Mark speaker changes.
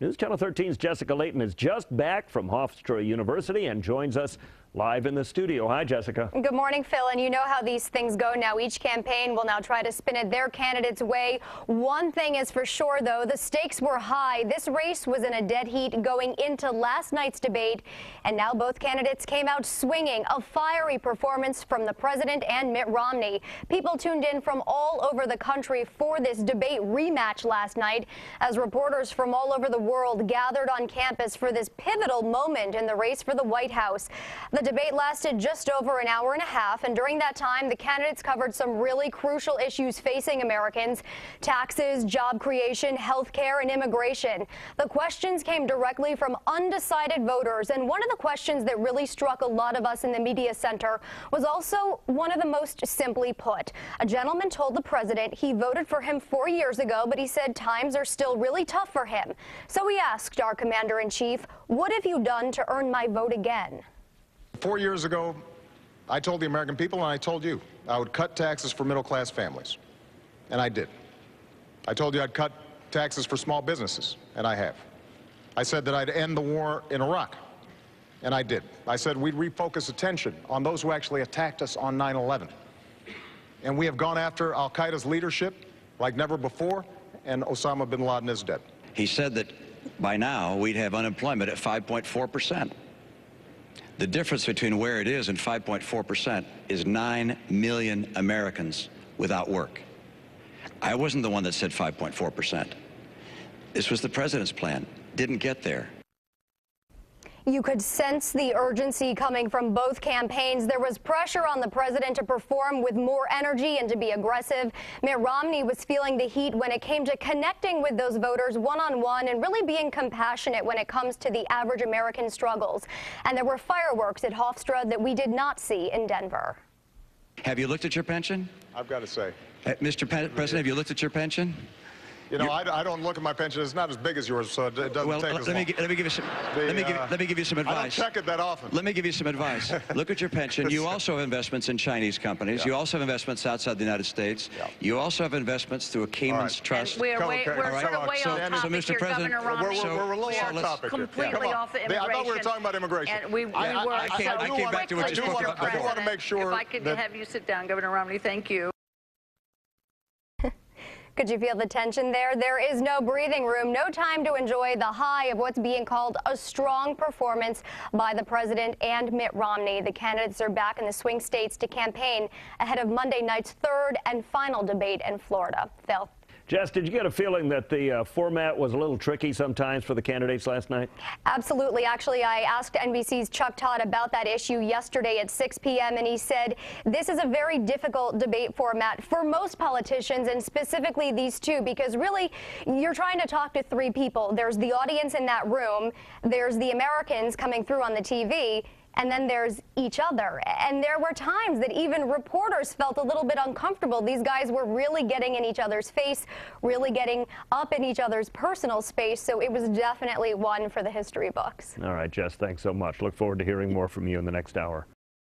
Speaker 1: News Channel 13's Jessica Layton is just back from Hofstra University and joins us live in the studio. Hi, Jessica.
Speaker 2: Good morning, Phil. And you know how these things go now. Each campaign will now try to spin it their candidate's way. One thing is for sure, though, the stakes were high. This race was in a dead heat going into last night's debate. And now both candidates came out swinging. A fiery performance from the president and Mitt Romney. People tuned in from all over the country for this debate rematch last night as reporters from all over the world gathered on campus for this pivotal moment in the race for the White House. The debate lasted just over an hour and a half, and during that time, the candidates covered some really crucial issues facing Americans: taxes, job creation, health care, and immigration. The questions came directly from undecided voters, and one of the questions that really struck a lot of us in the media center was also one of the most simply put. A gentleman told the president he voted for him 4 years ago, but he said times are still really tough for him. So we asked our commander-in-chief, what have you done to earn my vote again?
Speaker 3: 4 years ago, I told the American people, and I told you, I would cut taxes for middle-class families, and I did. I told you I'd cut taxes for small businesses, and I have. I said that I'd end the war in Iraq, and I did. I said we'd refocus attention on those who actually attacked us on 9/11. And we have gone after al-Qaeda's leadership like never before, and Osama bin Laden is dead.
Speaker 4: He said that by now we'd have unemployment at 5.4%. The difference between where it is and 5.4% is 9 million Americans without work. I wasn't the one that said 5.4%. This was the president's plan. Didn't get there.
Speaker 2: You could sense the urgency coming from both campaigns. There was pressure on the president to perform with more energy and to be aggressive. Mitt Romney was feeling the heat when it came to connecting with those voters one-on-one and really being compassionate when it comes to the average American struggles. And there were fireworks at Hofstra that we did not see in Denver.
Speaker 4: Have you looked at your pension?
Speaker 3: I've got to say.
Speaker 4: Mr. President, have you looked at your pension?
Speaker 3: You know, I don't look at my pension. It's not as big as yours, so it doesn't take as long.
Speaker 4: Let me give you some advice.
Speaker 3: I don't check it that often.
Speaker 4: Let me give you some advice. Look at your pension. You also have investments in Chinese companies.
Speaker 3: Yeah.
Speaker 4: You also have investments outside the United States.
Speaker 3: Yeah.
Speaker 4: You also have investments through a Cayman's trust.
Speaker 5: And we're sort of way off topic
Speaker 4: Mr.
Speaker 5: here,
Speaker 4: President,
Speaker 5: Governor Romney.
Speaker 3: We're a little off topic here.
Speaker 5: Completely off the immigration.
Speaker 3: I thought we were talking about immigration.
Speaker 5: And we were.
Speaker 4: I came back to what you spoke about.
Speaker 3: I do want to make sure.
Speaker 5: If I could have you sit down, Governor Romney, thank you.
Speaker 2: Could you feel the tension there? There is no breathing room, no time to enjoy the high of what's being called a strong performance by the president and Mitt Romney. The candidates are back in the swing states to campaign ahead of Monday night's third and final debate in Florida. Phil.
Speaker 1: Jess, did you get a feeling that the format was a little tricky sometimes for the candidates last night?
Speaker 2: Absolutely. Actually, I asked NBC's Chuck Todd about that issue yesterday at 6 p.m. and he said this is a very difficult debate format for most politicians, and specifically these two, because really you're trying to talk to three people. There's the audience in that room, there's the Americans coming through on the TV, and then there's each other. And there were times that even reporters felt a little bit uncomfortable. These guys were really getting in each other's face, really getting up in each other's personal space. So it was definitely one for the history books.
Speaker 1: All right, Jess, thanks so much. Look forward to hearing more from you in the next hour.